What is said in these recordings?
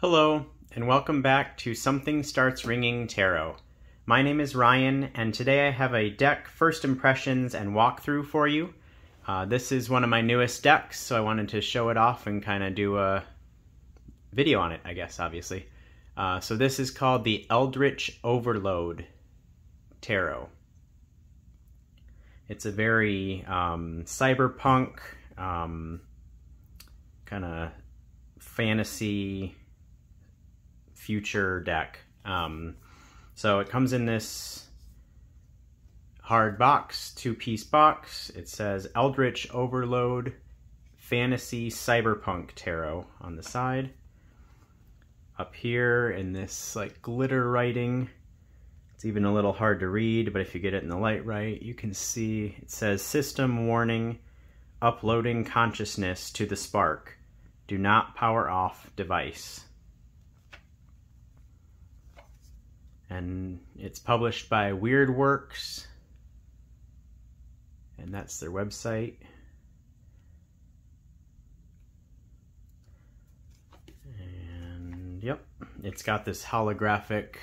Hello, and welcome back to Something Starts Ringing Tarot. My name is Ryan, and today I have a deck first impressions and walkthrough for you. This is one of my newest decks, so I wanted to show it off and kind of do a video on it, I guess, obviously. So this is called the Eldritch Overload Tarot. It's a very cyberpunk, kind of fantasy future deck. So it comes in this hard box, two-piece box. It says Eldritch Overload Fantasy Cyberpunk Tarot on the side. Up here in this like glitter writing, it's even a little hard to read, but if you get it in the light right, you can see it says System Warning, Uploading Consciousness to the Spark. Do not power off device. And it's published by Weird Works, and that's their website. And yep, it's got this holographic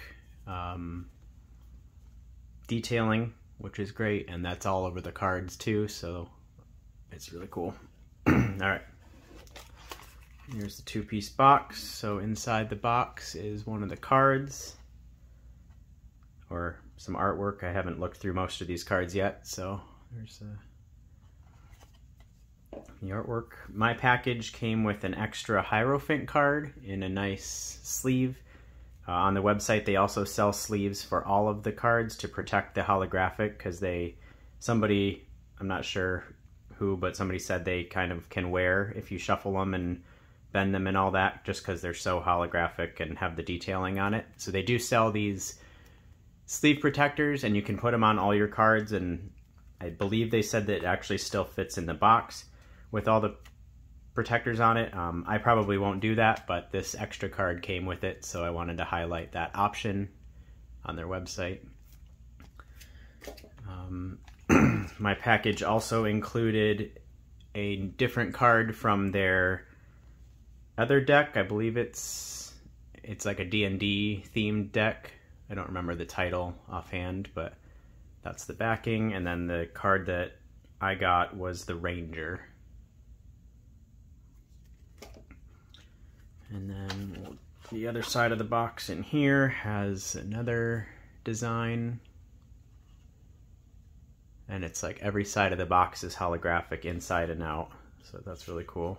detailing, which is great, and that's all over the cards too, so it's really cool. Alright, here's the two-piece box. So inside the box is one of the cards, or some artwork. I haven't looked through most of these cards yet, so there's the artwork. My package came with an extra Hierophant card in a nice sleeve. On the website they also sell sleeves for all of the cards to protect the holographic, because somebody, I'm not sure who, but somebody said they kind of can wear if you shuffle them and bend them and all that, just because they're so holographic and have the detailing on it. So they do sell these sleeve protectors, and you can put them on all your cards, and I believe they said that it actually still fits in the box with all the protectors on it. I probably won't do that, but this extra card came with it, so I wanted to highlight that option on their website. My package also included a different card from their other deck. I believe it's like a D&D themed deck. I don't remember the title offhand, but that's the backing. And then the card that I got was the Ranger. And then the other side of the box in here has another design. And it's like every side of the box is holographic inside and out. So that's really cool.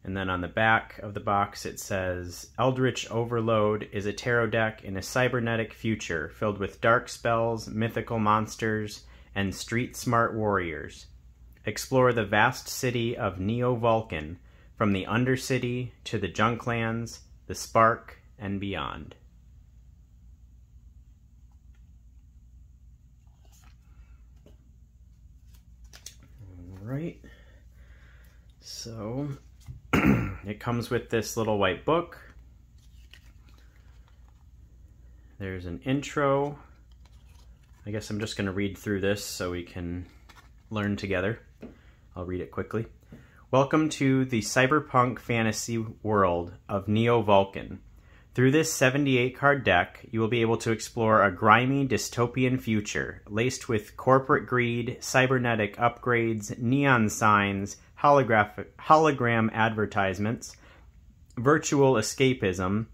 And then on the back of the box it says, Eldritch Overload is a tarot deck in a cybernetic future filled with dark spells, mythical monsters, and street-smart warriors. Explore the vast city of Neo-Vulcan, from the Undercity to the Junklands, the Spark, and beyond. Alright, so it comes with this little white book. There's an intro. I guess I'm just going to read through this so we can learn together. I'll read it quickly. Welcome to the cyberpunk fantasy world of Neo-Vulcan. Through this 78-card deck, you will be able to explore a grimy dystopian future laced with corporate greed, cybernetic upgrades, neon signs, hologram advertisements, virtual escapism,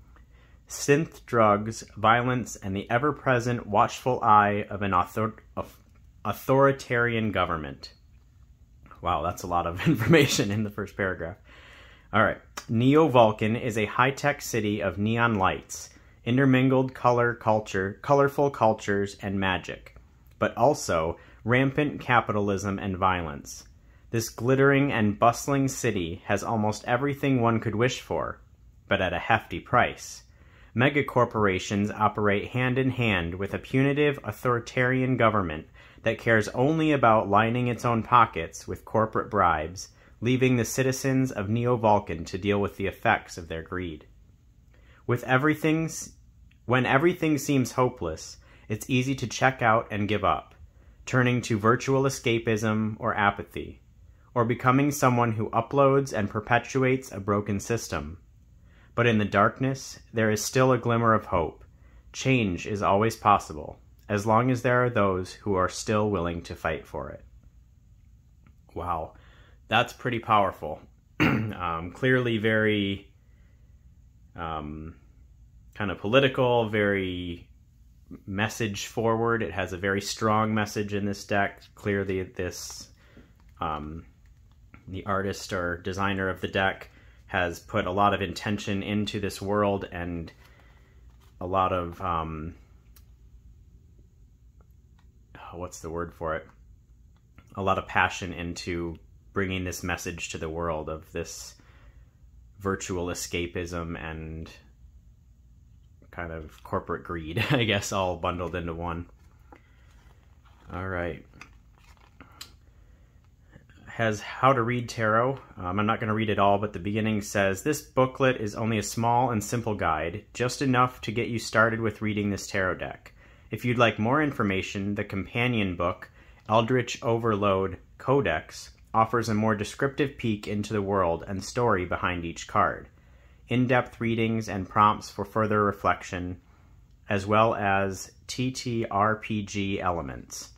synth drugs, violence, and the ever-present watchful eye of an authoritarian government. Wow, that's a lot of information in the first paragraph. Alright, Neo-Vulcan is a high-tech city of neon lights, intermingled colorful cultures, and magic, but also rampant capitalism and violence. This glittering and bustling city has almost everything one could wish for, but at a hefty price. Megacorporations operate hand in hand with a punitive authoritarian government that cares only about lining its own pockets with corporate bribes, leaving the citizens of Neo-Vulcan to deal with the effects of their greed. When everything seems hopeless, it's easy to check out and give up, turning to virtual escapism or apathy, or becoming someone who uploads and perpetuates a broken system. But in the darkness, there is still a glimmer of hope. Change is always possible, as long as there are those who are still willing to fight for it. Wow, that's pretty powerful. Clearly very kind of political, very message forward. It has a very strong message in this deck. Clearly this, the artist or designer of the deck has put a lot of intention into this world and a lot of, what's the word for it? A lot of passion into bringing this message to the world of this virtual escapism and kind of corporate greed, I guess, all bundled into one. All right. Has How to Read Tarot. I'm not going to read it all, but the beginning says, this booklet is only a small and simple guide, just enough to get you started with reading this tarot deck. If you'd like more information, the companion book, Eldritch Overload Codex, offers a more descriptive peek into the world and story behind each card, in-depth readings and prompts for further reflection, as well as TTRPG elements.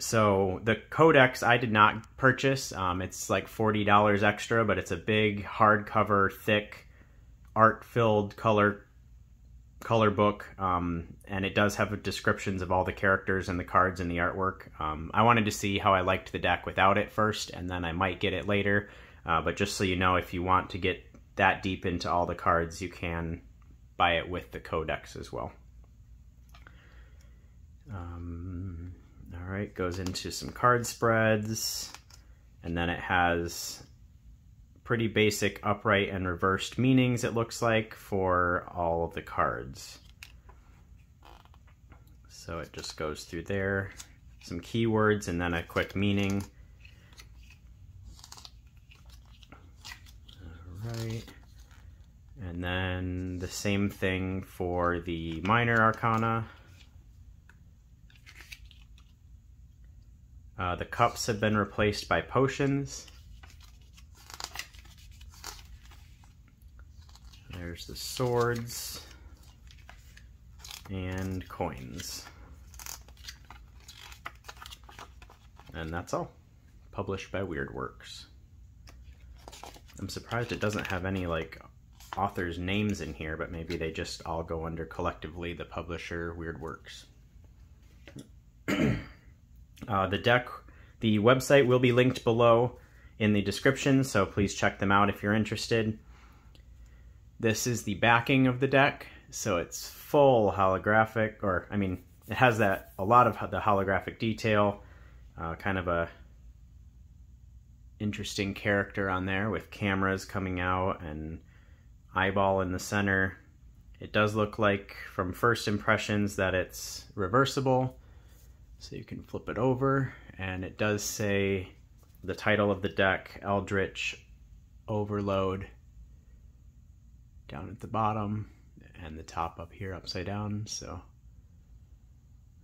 So the Codex I did not purchase. It's like $40 extra, but it's a big, hardcover, thick, art-filled color book, and it does have descriptions of all the characters and the cards and the artwork. I wanted to see how I liked the deck without it first, and then I might get it later. But just so you know, if you want to get that deep into all the cards, you can buy it with the Codex as well. All right, goes into some card spreads, and then it has pretty basic upright and reversed meanings, it looks like, for all of the cards. So it just goes through there, some keywords, and then a quick meaning. All right. And then the same thing for the minor arcana. The cups have been replaced by potions. There's the swords and coins. And that's all. Published by WeirdWorks. I'm surprised it doesn't have any like authors' names in here, but maybe they just all go under collectively the publisher WeirdWorks. The website will be linked below in the description, so please check them out if you're interested. This is the backing of the deck, so it's full holographic, or I mean, it has a lot of the holographic detail, kind of a interesting character on there with cameras coming out and eyeball in the center. It does look like, from first impressions, that it's reversible. So you can flip it over, and it does say the title of the deck, Eldritch Overload, down at the bottom, and the top up here upside down, so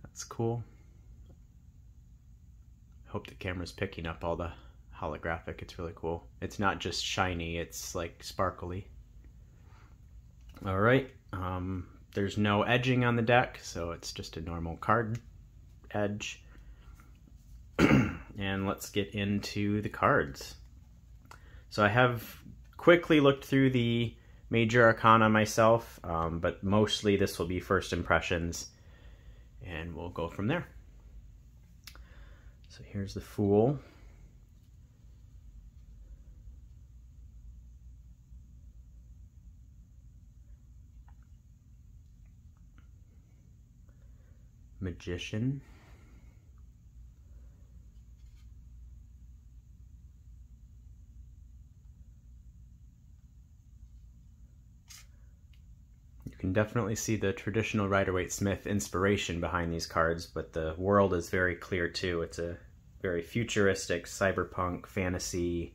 that's cool. I hope the camera's picking up all the holographic. It's really cool. It's not just shiny, it's like sparkly. All right, there's no edging on the deck, so it's just a normal card edge. And let's get into the cards. So I have quickly looked through the major arcana myself, but mostly this will be first impressions, and we'll go from there. So here's the Fool. Magician. You can definitely see the traditional Rider-Waite-Smith inspiration behind these cards, but the world is very clear too. It's a very futuristic, cyberpunk, fantasy.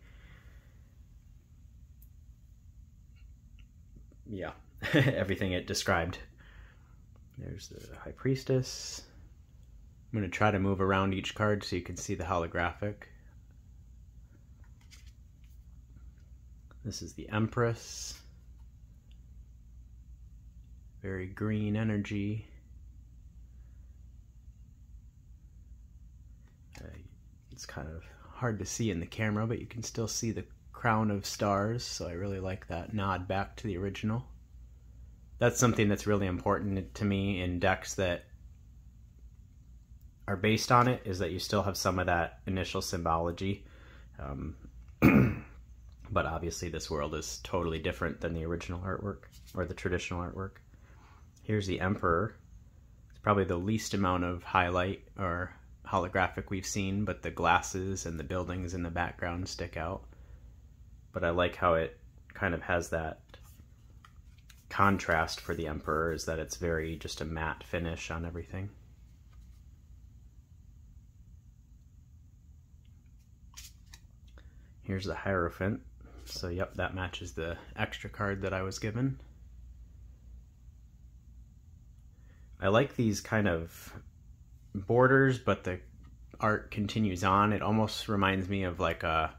Yeah, everything it described. There's the High Priestess. I'm going to try to move around each card so you can see the holographic. This is the Empress. Very green energy. It's kind of hard to see in the camera, but you can still see the crown of stars, so I really like that nod back to the original. That's something that's really important to me in decks that are based on it, is that you still have some of that initial symbology. But obviously this world is totally different than the original artwork, or the traditional artwork. Here's the Emperor. It's probably the least amount of highlight or holographic we've seen, but the glasses and the buildings in the background stick out. But I like how it kind of has that contrast for the Emperor, is that it's very just a matte finish on everything. Here's the Hierophant. So yep, that matches the extra card that I was given. I like these kind of borders, but the art continues on. It almost reminds me of like a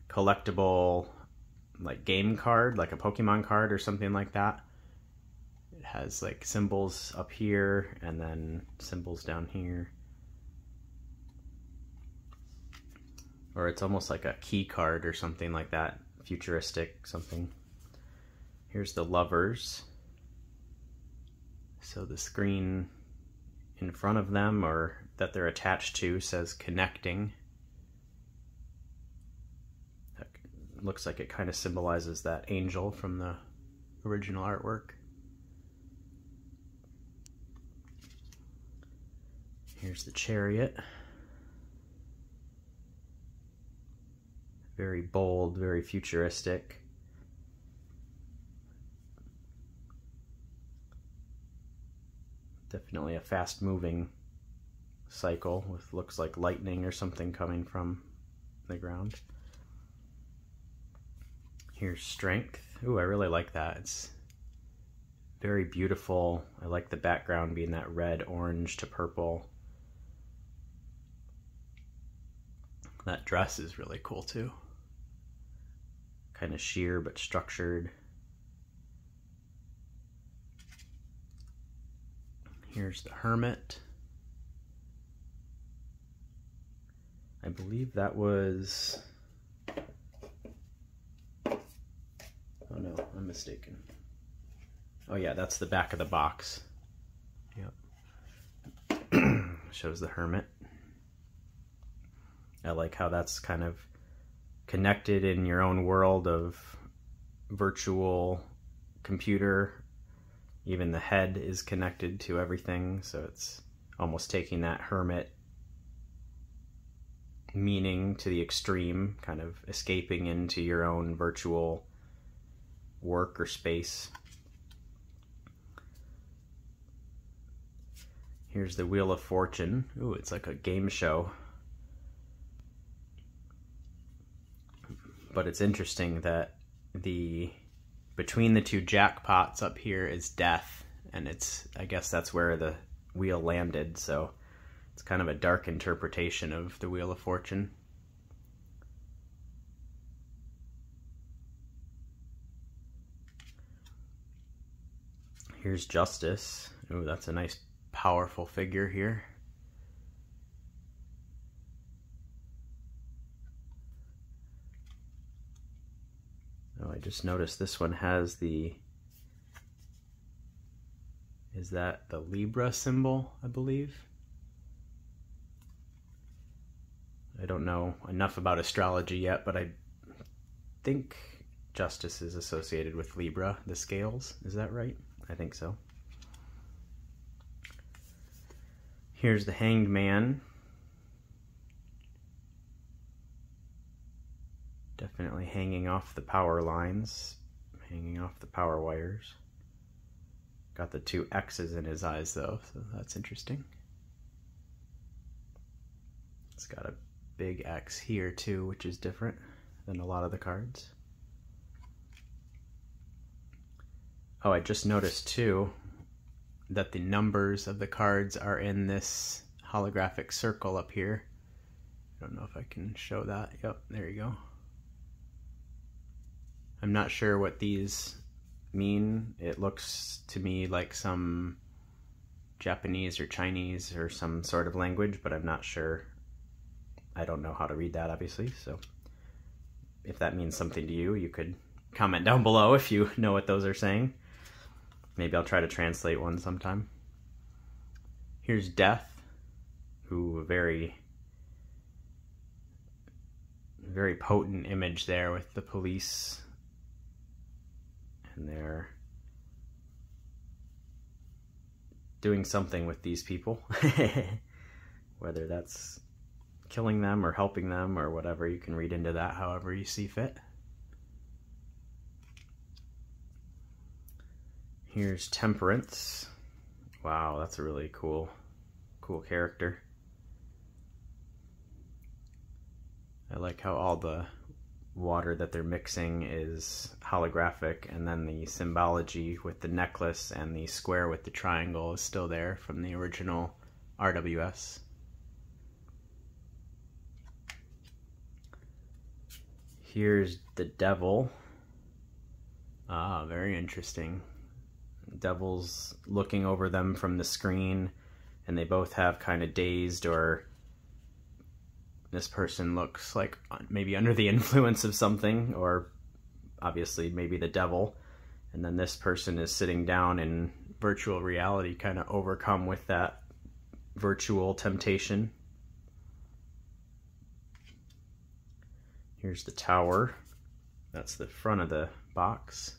collectible like game card, like a Pokemon card or something like that. It has like symbols up here and then symbols down here. Or it's almost like a key card or something like that, futuristic something. Here's the Lovers. So the screen in front of them, or that they're attached to, says connecting. That looks like it kind of symbolizes that angel from the original artwork. Here's the Chariot. Very bold, very futuristic. Definitely a fast-moving cycle with looks like lightning or something coming from the ground. Here's Strength. Ooh, I really like that. It's very beautiful. I like the background being that red, orange to purple. That dress is really cool too. Kind of sheer but structured. Here's the Hermit. I believe that was... Oh no, I'm mistaken. Oh yeah, that's the back of the box. Yep. Shows the Hermit. I like how that's kind of connected in your own world of virtual computer. Even the head is connected to everything, so it's almost taking that hermit meaning to the extreme, kind of escaping into your own virtual work or space. Here's the Wheel of Fortune. Ooh, it's like a game show. But it's interesting that between the two jackpots up here is death, and I guess that's where the wheel landed, so it's kind of a dark interpretation of the Wheel of Fortune. Here's Justice. Ooh, that's a nice powerful figure here. Oh, I just noticed this one has is that the Libra symbol, I believe? I don't know enough about astrology yet, but I think Justice is associated with Libra, the scales. Is that right? I think so. Here's the Hanged Man. Definitely hanging off the power lines, hanging off the power wires. Got the two X's in his eyes though, so that's interesting. It's got a big X here too, which is different than a lot of the cards. Oh, I just noticed too that the numbers of the cards are in this holographic circle up here. I don't know if I can show that. Yep, there you go. I'm not sure what these mean. It looks to me like some Japanese or Chinese or some sort of language, but I'm not sure. I don't know how to read that, obviously, so if that means something to you, you could comment down below if you know what those are saying. Maybe I'll try to translate one sometime. Here's Death, who very potent image there with the police, and they're doing something with these people. Whether that's killing them or helping them or whatever, you can read into that however you see fit. Here's Temperance. Wow, that's a really cool character. I like how all the water that they're mixing is holographic, and then the symbology with the necklace and the square with the triangle is still there from the original RWS. Here's the Devil. Ah, very interesting. Devil's looking over them from the screen, and they both have kind of dazed, or this person looks like maybe under the influence of something, or obviously maybe the devil, and then this person is sitting down in virtual reality, kind of overcome with that virtual temptation. Here's the Tower. That's the front of the box.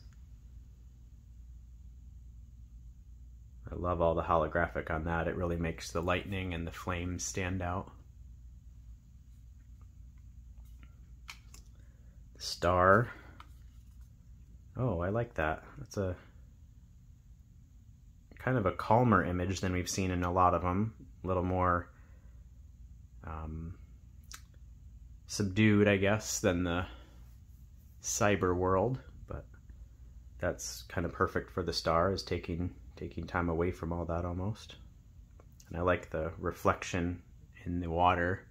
I love all the holographic on that. It really makes the lightning and the flames stand out. The Star. Oh, I like that. That's a kind of a calmer image than we've seen in a lot of them. A little more subdued, I guess, than the cyber world, but that's kind of perfect for the Star, is taking time away from all that almost. And I like the reflection in the water.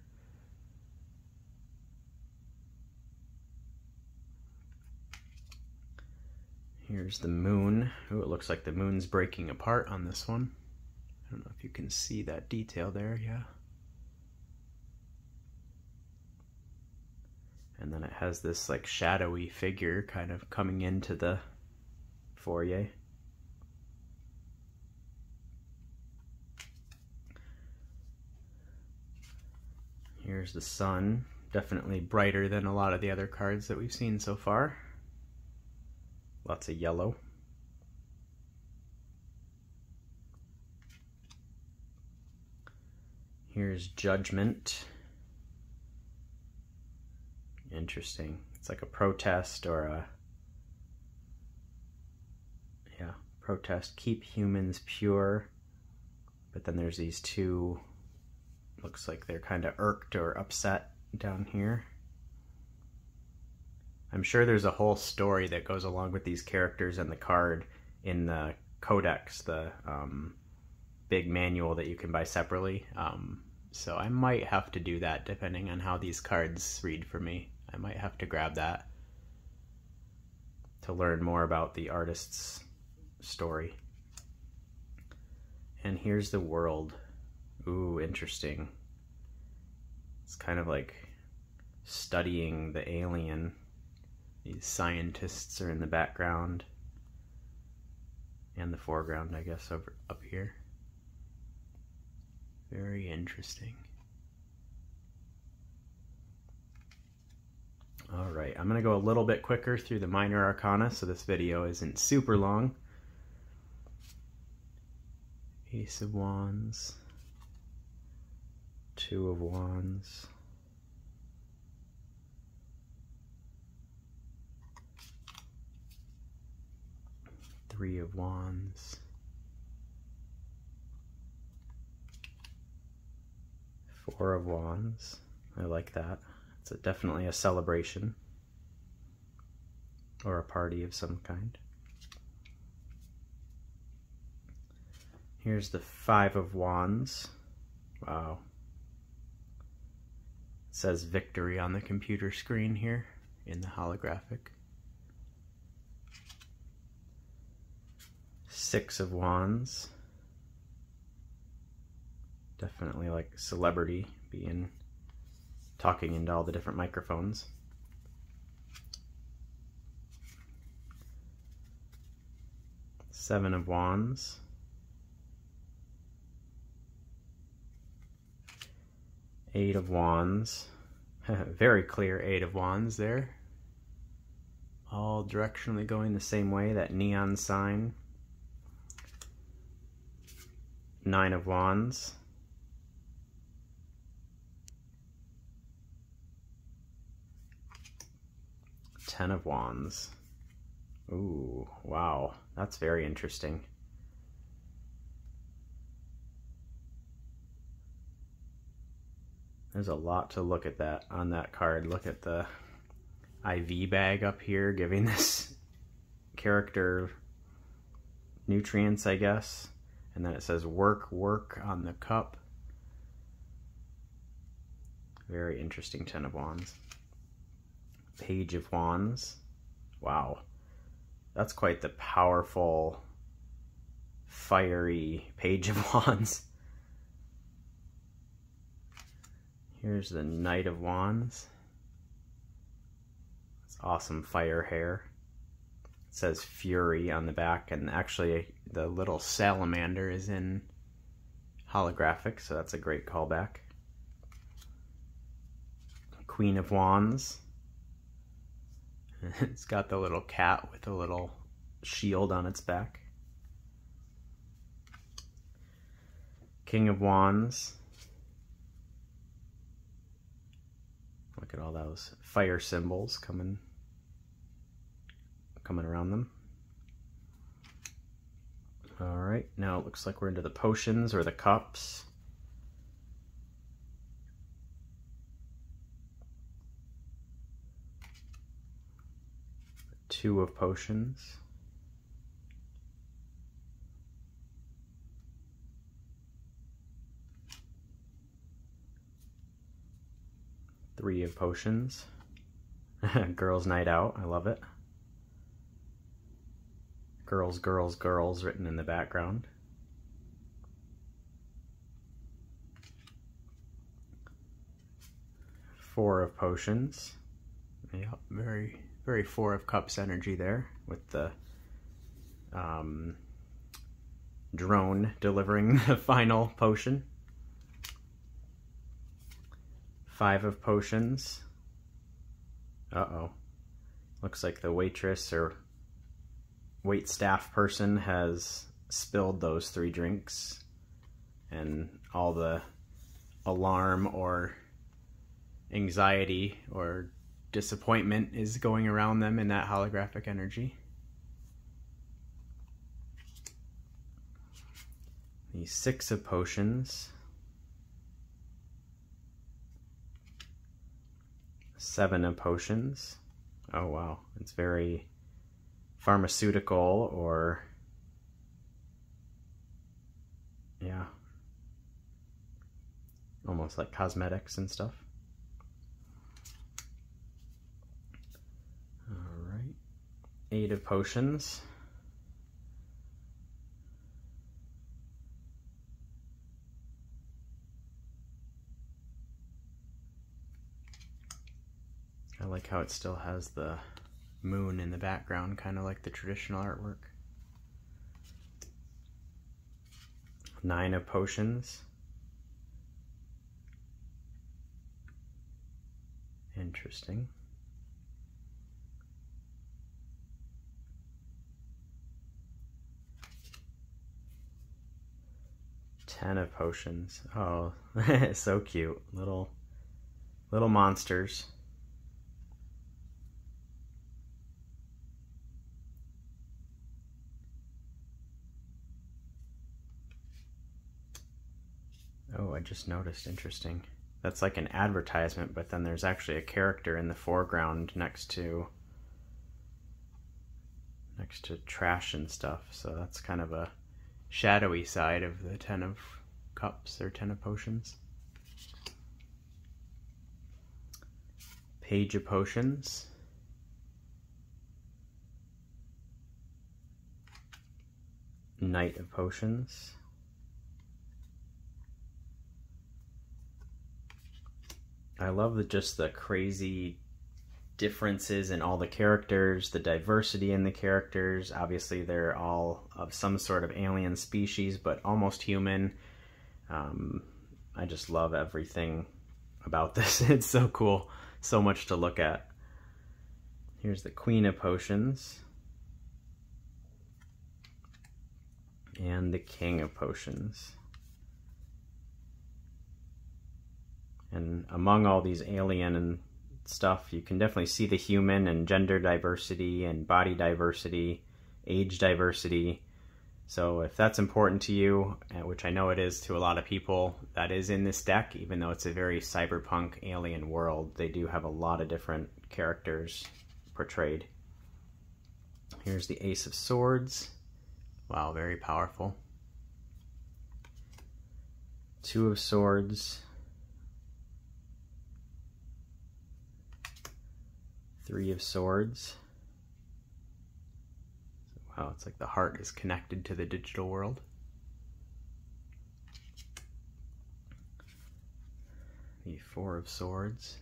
Here's the Moon. Ooh, it looks like the moon's breaking apart on this one. I don't know if you can see that detail there, yeah. And then it has this like shadowy figure kind of coming into the foyer. Here's the Sun, definitely brighter than a lot of the other cards that we've seen so far. Lots of yellow. Here's Judgment. Interesting. It's like a protest, or a protest, keep humans pure. But then there's these two, looks like they're kind of irked or upset down here. I'm sure there's a whole story that goes along with these characters and the card in the codex, the big manual that you can buy separately. So I might have to do that depending on how these cards read for me. I might have to grab that to learn more about the artist's story. And here's the World. Ooh, interesting. It's kind of like studying the alien. These scientists are in the background and the foreground, I guess, over up here. Very interesting. All right, I'm gonna go a little bit quicker through the minor arcana so this video isn't super long. Ace of Wands, Two of Wands, Three of Wands, Four of Wands. I like that. It's definitely a celebration or a party of some kind. Here's the Five of Wands. Wow. It says victory on the computer screen here in the holographic. Six of Wands. Definitely like celebrity being talking into all the different microphones. Seven of Wands. Eight of Wands. Very clear Eight of Wands there. All directionally going the same way, that neon sign. Nine of Wands. Ten of Wands. Ooh, wow, that's very interesting. There's a lot to look at that on that card. Look at the IV bag up here, giving this character nutrients, I guess. And then it says work, work on the cup. Very interesting Ten of Wands. Page of Wands. Wow. That's quite the powerful, fiery Page of Wands. Here's the Knight of Wands. It's awesome fire hair. It says Fury on the back, and actually the little salamander is in holographic, so that's a great callback. Queen of Wands. It's got the little cat with a little shield on its back. King of Wands. Look at all those fire symbols coming around them. All right, now it looks like we're into the potions or the cups. Two of Potions. Three of Potions. Girls' Night Out, I love it. Girls, girls, girls written in the background. Four of Potions. Yeah, very Four of Cups energy there with the drone delivering the final potion. Five of Potions. Uh-oh. Looks like the waitress or waitstaff person has spilled those 3 drinks, and all the alarm or anxiety or disappointment is going around them in that holographic energy. The Six of Potions. Seven of Potions. Oh wow, it's very pharmaceutical, or yeah, almost like cosmetics and stuff. All right, Eight of Potions. I like how it still has the moon in the background, kind of like the traditional artwork. Nine of Potions. Interesting. Ten of Potions. Oh, so cute. Little monsters. Oh, I just noticed, interesting. That's like an advertisement, but then there's actually a character in the foreground next to trash and stuff. So that's kind of a shadowy side of the Ten of Cups or Ten of Potions. Page of Potions. Knight of Potions. I love just the crazy differences in all the characters, the diversity in the characters. Obviously they're all of some sort of alien species, but almost human. I just love everything about this. It's so cool. So much to look at. Here's the Queen of Potions. And the King of Potions. And among all these alien and stuff, you can definitely see the human and gender diversity and body diversity, age diversity. So if that's important to you, which I know it is to a lot of people, that is in this deck. Even though it's a very cyberpunk alien world, they do have a lot of different characters portrayed. Here's the Ace of Swords. Wow, very powerful. Two of Swords. Three of Swords. Wow, it's like the heart is connected to the digital world. The Four of Swords.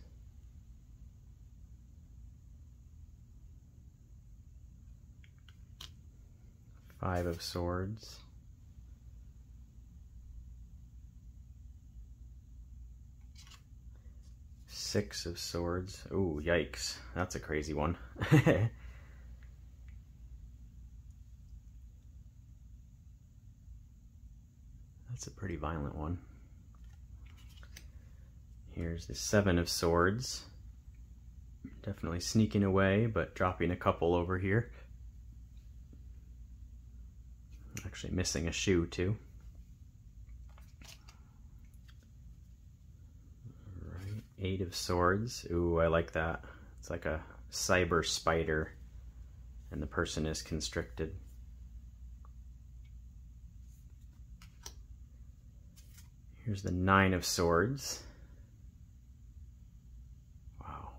Five of Swords. Six of Swords. Ooh, yikes. That's a crazy one. That's a pretty violent one. Here's the Seven of Swords. Definitely sneaking away, but dropping a couple over here. Actually missing a shoe too. Alright, Eight of Swords. Ooh, I like that. It's like a cyber spider, and the person is constricted. Here's the Nine of Swords. Wow.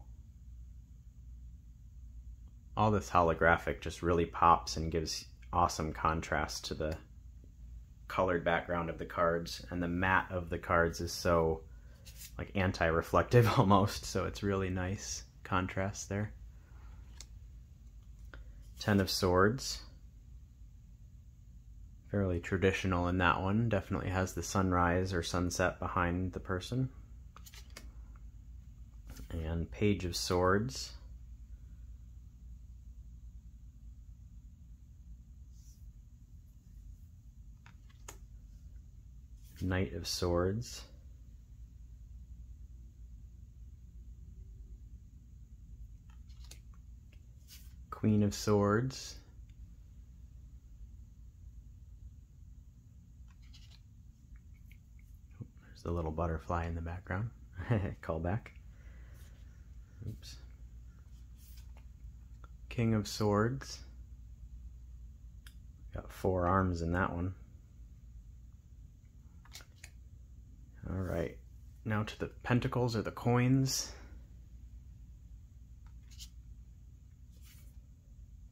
All this holographic just really pops and gives awesome contrast to the colored background of the cards, and the matte of the cards is so like anti-reflective almost, so it's really nice contrast there. Ten of Swords. Fairly traditional in that one. Definitely has the sunrise or sunset behind the person. And Page of Swords. Knight of Swords. Queen of Swords. There's the little butterfly in the background. Call back. Oops. King of Swords. Got 4 arms in that one. Alright, now to the pentacles or the coins.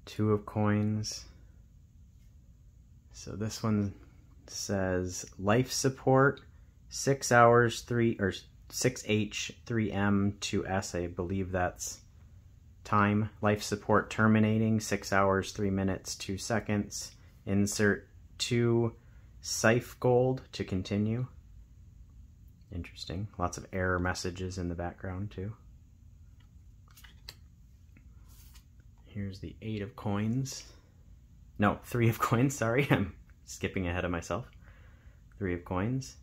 2 of coins. So this one says life support, 6 hours, 6H, 3M, 2S. I believe that's time. Life support terminating, 6 hours, 3 minutes, 2 seconds. Insert 2 Scythe gold to continue. Interesting. Lots of error messages in the background too. Here's the 8 of coins. No, 3 of coins, sorry. I'm skipping ahead of myself. 3 of coins.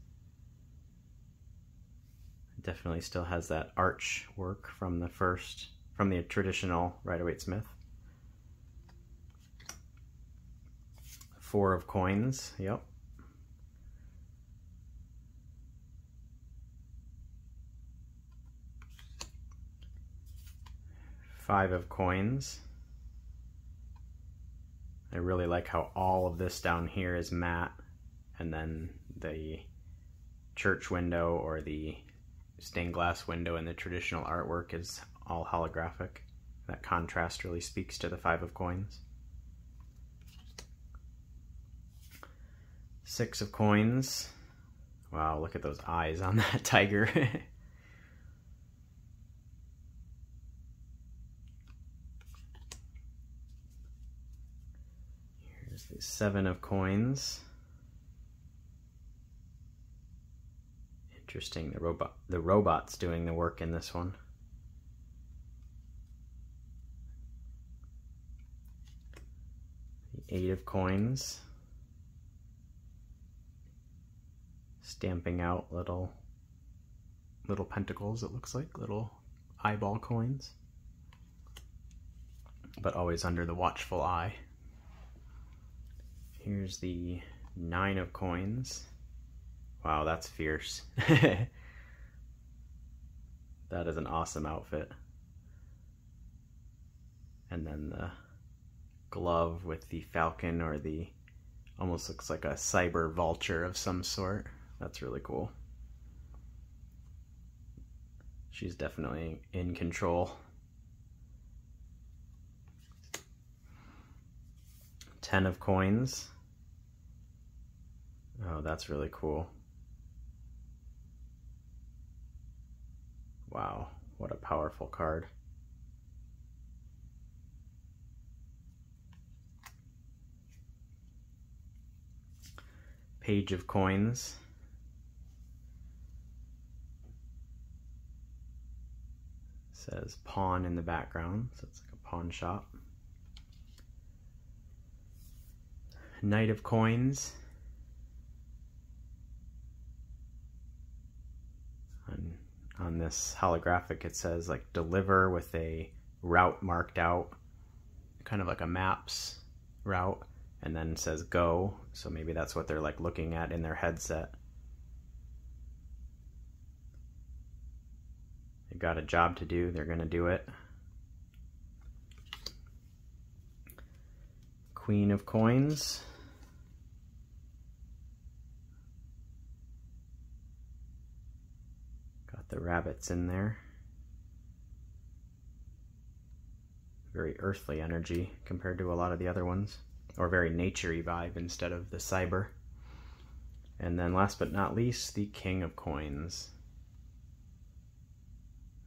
Definitely still has that arch work from the traditional Rider-Waite-Smith. 4 of coins, yep. 5 of coins. I really like how all of this down here is matte, and then the church window or the stained glass window in the traditional artwork is all holographic. That contrast really speaks to the 5 of coins. 6 of coins. Wow, look at those eyes on that tiger. Here's the 7 of coins. Interesting, the robot's doing the work in this one. The 8 of coins. Stamping out little pentacles, it looks like, little eyeball coins. But always under the watchful eye. Here's the 9 of coins. Wow, that's fierce. That is an awesome outfit. And then the glove with the falcon, or the, almost looks like a cyber vulture of some sort. That's really cool. She's definitely in control. 10 of coins. Oh, that's really cool. Wow, what a powerful card. Page of coins. Says pawn in the background, so it's like a pawn shop. Knight of coins. On this holographic it says like deliver with a route marked out, kind of like a maps route, and then says go, so maybe that's what they're like looking at in their headset. They've got a job to do, they're gonna do it. Queen of coins. Got the rabbits in there. Very earthly energy compared to a lot of the other ones, or very nature-y vibe instead of the cyber. And then last but not least, the King of coins.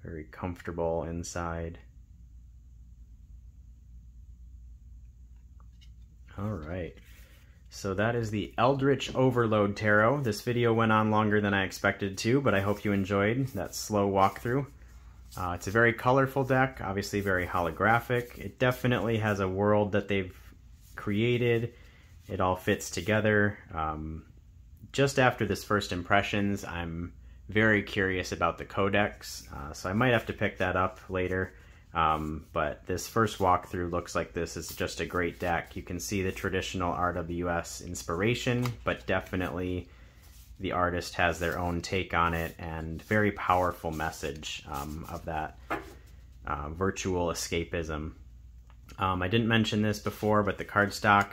Very comfortable inside. All right, so that is the Eldritch Overload Tarot. This video went on longer than I expected to, but I hope you enjoyed that slow walkthrough. It's a very colorful deck, obviously very holographic. It definitely has a world that they've created. It all fits together. Just after this first impressions, I'm very curious about the codex, so I might have to pick that up later. But this first walkthrough looks like this is just a great deck. You can see the traditional RWS inspiration, but definitely the artist has their own take on it, and very powerful message of that virtual escapism. I didn't mention this before, but the cardstock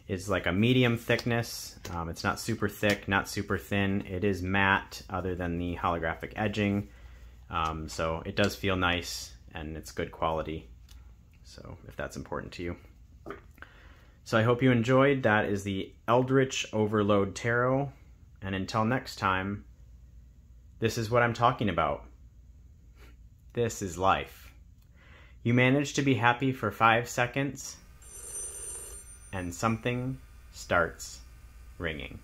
is like a medium thickness. It's not super thick, not super thin. It is matte other than the holographic edging. So it does feel nice and it's good quality. So if that's important to you. So I hope you enjoyed. That is the Eldritch Overload Tarot. And until next time, this is what I'm talking about. This is life. You manage to be happy for 5 seconds, and something starts ringing.